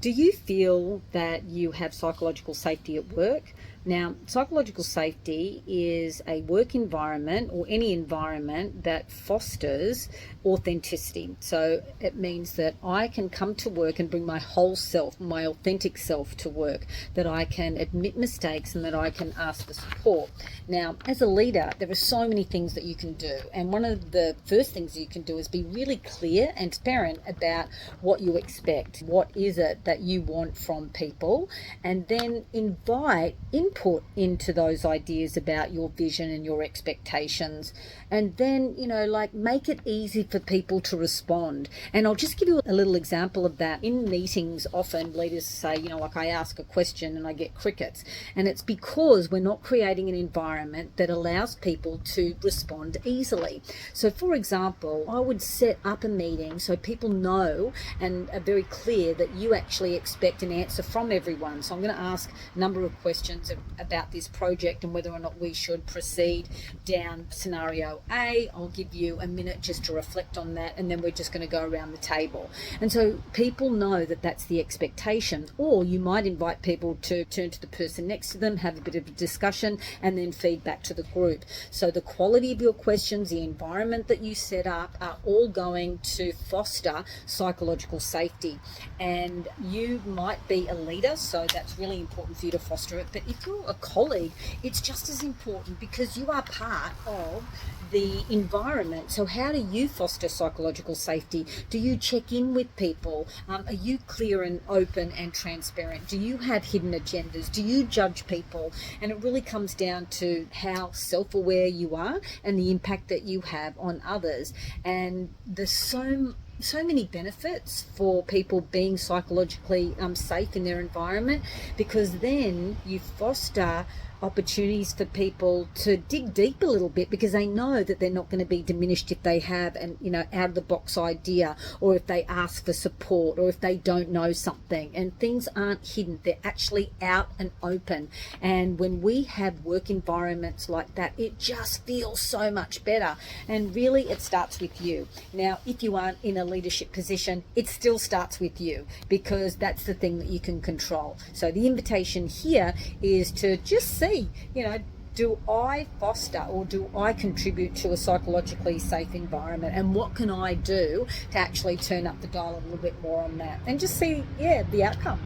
Do you feel that you have psychological safety at work? Now, psychological safety is a work environment or any environment that fosters authenticity. So it means that I can come to work and bring my whole self, my authentic self to work, that I can admit mistakes and that I can ask for support. Now, as a leader, there are so many things that you can do. And one of the first things you can do is be really clear and transparent about what you expect. What is it that you want from people? And then invite input into those ideas about your vision and your expectations. And then, make it easy for people to respond. And I'll just give you a little example of that. In meetings, often leaders say, I ask a question and I get crickets. And it's because we're not creating an environment that allows people to respond easily. So, for example, I would set up a meeting so people know and are very clear that you actually expect an answer from everyone. So I'm going to ask a number of questions about this project and whether or not we should proceed down scenario A. I'll give you a minute just to reflect on that, and then we're just going to go around the table. And so people know that that's the expectation. Or you might invite people to turn to the person next to them, have a bit of a discussion, and then feed back to the group. So the quality of your questions, the environment that you set up are all going to foster psychological safety. And you might be a leader, so that's really important for you to foster it. But if you're a colleague, it's just as important because you are part of the environment. So how do you foster psychological safety? Do you check in with people? Are you clear and open and transparent? Do you have hidden agendas? Do you judge people? And it really comes down to how self-aware you are and the impact that you have on others. And there's so many benefits for people being psychologically safe in their environment, because then you foster opportunities for people to dig deep a little bit, because they know that they're not going to be diminished if they have an out of the box idea, or if they ask for support, or if they don't know something. And things aren't hidden, they're actually out and open. And when we have work environments like that, it just feels so much better. And really it starts with you. Now, if you aren't in a leadership position, it still starts with you, because that's the thing that you can control. So the invitation here is to just see, do I foster or do I contribute to a psychologically safe environment? And what can I do to actually turn up the dial a little bit more on that? And just see, the outcome.